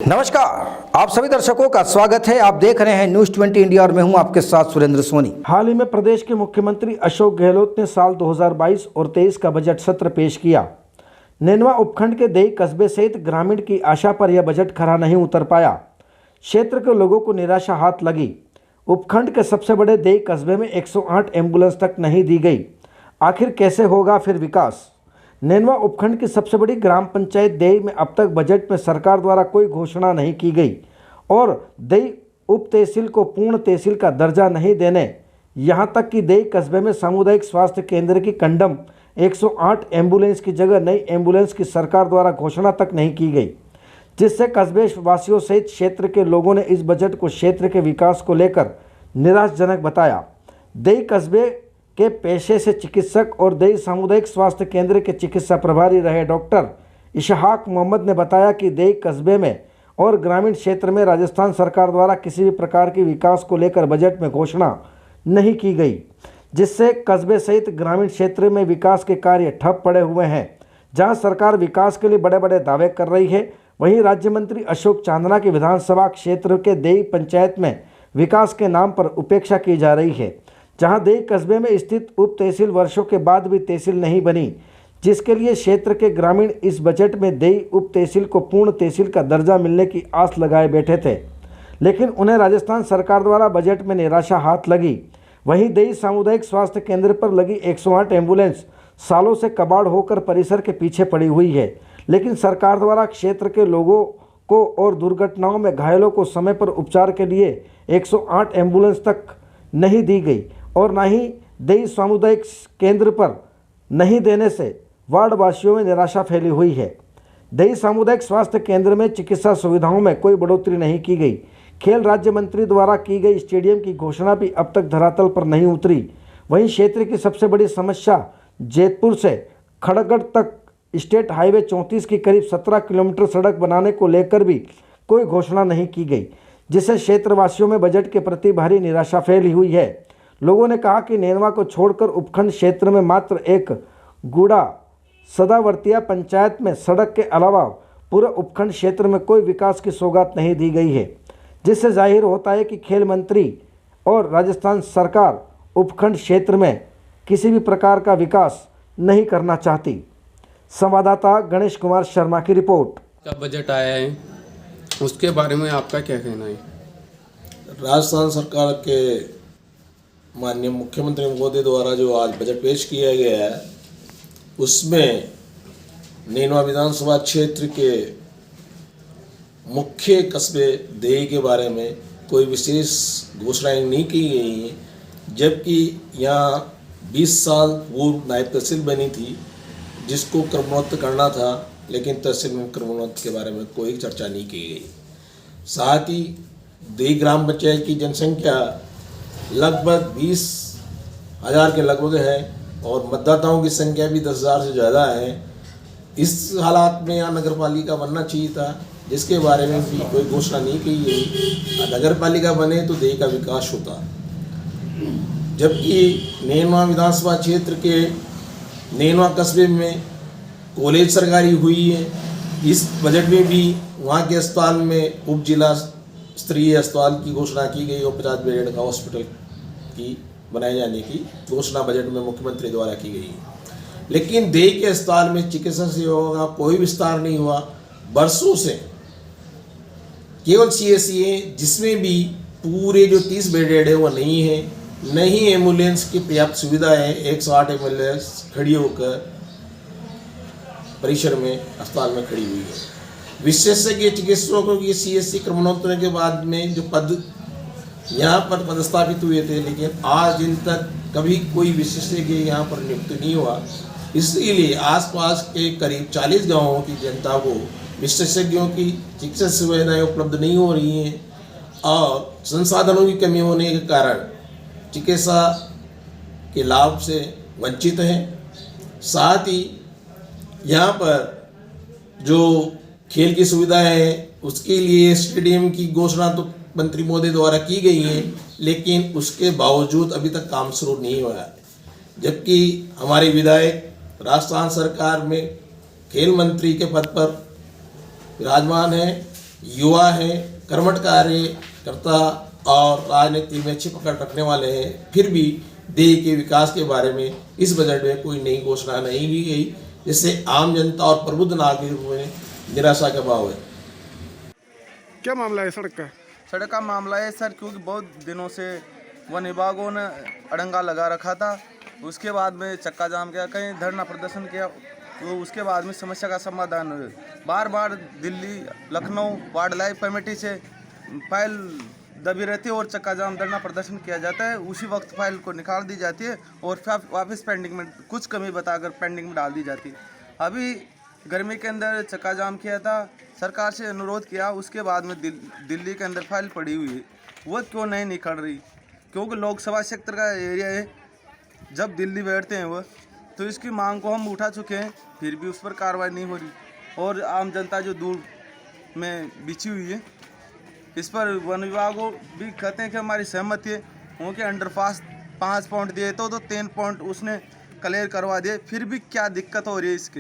नमस्कार, आप सभी दर्शकों का स्वागत है। आप देख रहे हैं न्यूज़ 20 इंडिया और मैं हूं आपके साथ सुरेंद्र सोनी। हाल ही में प्रदेश के मुख्यमंत्री अशोक गहलोत ने साल 2022 और 23 का बजट सत्र पेश किया। नेनवा उपखंड के देई कस्बे सहित ग्रामीण की आशा पर यह बजट खरा नहीं उतर पाया। क्षेत्र के लोगों को निराशा हाथ लगी। उपखंड के सबसे बड़े देई कस्बे में 108 एम्बुलेंस तक नहीं दी गई। आखिर कैसे होगा फिर विकास? नेनवा उपखंड की सबसे बड़ी ग्राम पंचायत देई में अब तक बजट में सरकार द्वारा कोई घोषणा नहीं की गई और देई उप तहसील को पूर्ण तहसील का दर्जा नहीं देने, यहां तक कि देई कस्बे में सामुदायिक स्वास्थ्य केंद्र की कंडम 108 एम्बुलेंस की जगह नई एम्बुलेंस की सरकार द्वारा घोषणा तक नहीं की गई, जिससे कस्बे वासियों सहित क्षेत्र के लोगों ने इस बजट को क्षेत्र के विकास को लेकर निराशाजनक बताया। देई कस्बे के पेशे से चिकित्सक और देई सामुदायिक स्वास्थ्य केंद्र के चिकित्सा प्रभारी रहे डॉक्टर इशहाक मोहम्मद ने बताया कि देई कस्बे में और ग्रामीण क्षेत्र में राजस्थान सरकार द्वारा किसी भी प्रकार की विकास को लेकर बजट में घोषणा नहीं की गई, जिससे कस्बे सहित ग्रामीण क्षेत्र में विकास के कार्य ठप पड़े हुए हैं। जहां सरकार विकास के लिए बड़े बड़े दावे कर रही है, वहीं राज्य मंत्री अशोक चांदना के विधानसभा क्षेत्र के देई पंचायत में विकास के नाम पर उपेक्षा की जा रही है। जहां देई कस्बे में स्थित उप तहसील वर्षों के बाद भी तहसील नहीं बनी, जिसके लिए क्षेत्र के ग्रामीण इस बजट में देई उप तहसील को पूर्ण तहसील का दर्जा मिलने की आस लगाए बैठे थे, लेकिन उन्हें राजस्थान सरकार द्वारा बजट में निराशा हाथ लगी। वहीं देई सामुदायिक स्वास्थ्य केंद्र पर लगी 108 एम्बुलेंस सालों से कबाड़ होकर परिसर के पीछे पड़ी हुई है, लेकिन सरकार द्वारा क्षेत्र के लोगों को और दुर्घटनाओं में घायलों को समय पर उपचार के लिए 108 एम्बुलेंस तक नहीं दी गई और न ही देई सामुदायिक केंद्र पर नहीं देने से वार्ड वासियों में निराशा फैली हुई है। देई सामुदायिक स्वास्थ्य केंद्र में चिकित्सा सुविधाओं में कोई बढ़ोतरी नहीं की गई। खेल राज्य मंत्री द्वारा की गई स्टेडियम की घोषणा भी अब तक धरातल पर नहीं उतरी। वहीं क्षेत्र की सबसे बड़ी समस्या जैतपुर से खड़गढ़ तक स्टेट हाईवे 34 की करीब 17 किलोमीटर सड़क बनाने को लेकर भी कोई घोषणा नहीं की गई, जिससे क्षेत्रवासियों में बजट के प्रति भारी निराशा फैली हुई है। लोगों ने कहा कि नेनवा को छोड़कर उपखंड क्षेत्र में मात्र एक गुड़ा सदावर्तिया पंचायत में सड़क के अलावा पूरे उपखंड क्षेत्र में कोई विकास की सौगात नहीं दी गई है, जिससे जाहिर होता है कि खेल मंत्री और राजस्थान सरकार उपखंड क्षेत्र में किसी भी प्रकार का विकास नहीं करना चाहती। संवाददाता गणेश कुमार शर्मा की रिपोर्ट। का बजट आया है, उसके बारे में आपका क्या कहना है? राजस्थान सरकार के माननीय मुख्यमंत्री मोदी द्वारा जो आज बजट पेश किया गया है, उसमें नेनवा विधानसभा क्षेत्र के मुख्य कस्बे देई के बारे में कोई विशेष घोषणाएं नहीं की गई हैं, जबकि यहाँ 20 साल पूर्व नायब तहसील बनी थी जिसको क्रमोन्नत करना था, लेकिन तहसील में क्रमोन्नत के बारे में कोई चर्चा नहीं की गई। साथ ही देई ग्राम पंचायत की जनसंख्या लगभग 20,000 के लगभग है और मतदाताओं की संख्या भी 10,000 से ज़्यादा है। इस हालात में यहाँ नगर पालिका बनना चाहिए था, जिसके बारे में भी कोई घोषणा नहीं की गई। नगर पालिका बने तो देई का विकास होता, जबकि नेनवा विधानसभा क्षेत्र के नेनवा कस्बे में कॉलेज सरकारी हुई है। इस बजट में भी वहाँ के अस्पताल में उप जिला स्तरीय अस्पताल की घोषणा की गई और 50 बेड का हॉस्पिटल की बनाए जाने की घोषणा बजट में मुख्यमंत्री द्वारा की गई है, लेकिन देई के अस्पताल में चिकित्सा सेवाओं का कोई विस्तार नहीं हुआ। वर्षों से केवल CSC है, जिसमें भी पूरे जो 30 बेडेड है वो नहीं है, नहीं एम्बुलेंस की पर्याप्त सुविधा है। 108 एम्बुलेंस खड़ी होकर परिसर में अस्पताल में खड़ी हुई है। विशेषज्ञ चिकित्सकों की CSC क्रमोन्नत के बाद में जो पद यहाँ पर पदस्थापित हुए थे, लेकिन आज दिन तक कभी कोई विशेषज्ञ यहाँ पर नियुक्त नहीं हुआ। इसलिए आसपास के करीब 40 गांवों की जनता को विशेषज्ञों की चिकित्सा सुविधाएं उपलब्ध नहीं हो रही हैं और संसाधनों की कमी होने के कारण चिकित्सा के लाभ से वंचित हैं। साथ ही यहाँ पर जो खेल की सुविधा है उसके लिए स्टेडियम की घोषणा तो मंत्री महोदय द्वारा की गई है, लेकिन उसके बावजूद अभी तक काम शुरू नहीं हुआ है। जबकि हमारे विधायक राजस्थान सरकार में खेल मंत्री के पद पर विराजमान है युवा हैं, कर्मठ कार्यकर्ता और राजनीति में अच्छी पकड़ रखने वाले हैं, फिर भी देश के विकास के बारे में इस बजट में कोई नई घोषणा नहीं की गई, जिससे आम जनता और प्रबुद्ध नागरिकों में निराशा का भाव है। क्या मामला है सड़क का? सड़क का मामला है सर, क्योंकि बहुत दिनों से वन विभागों ने अड़ंगा लगा रखा था। उसके बाद में चक्का जाम किया, कहीं धरना प्रदर्शन किया, तो उसके बाद में समस्या का समाधान बार बार Delhi, Lucknow wild life committee से फाइल दबी रहती है और चक्का जाम धरना प्रदर्शन किया जाता है। उसी वक्त फाइल को निकाल दी जाती है और फिर वापस पेंडिंग में कुछ कमी बताकर पेंडिंग में डाल दी जाती है। अभी गर्मी के अंदर चक्का जाम किया था, सरकार से अनुरोध किया, उसके बाद में दिल्ली के अंदर फाइल पड़ी हुई है, वो क्यों नहीं निकल रही? क्योंकि लोकसभा क्षेत्र का एरिया है, जब दिल्ली बैठते हैं वो, तो इसकी मांग को हम उठा चुके हैं, फिर भी उस पर कार्रवाई नहीं हो रही। और आम जनता जो दूर में बिछी हुई है, इस पर वन विभाग भी कहते हैं कि हमारी सहमति है, उनके अंडरपास 5 पॉइंट दिए तो 3 पॉइंट उसने क्लियर करवा दिए, फिर भी क्या दिक्कत हो रही है इसके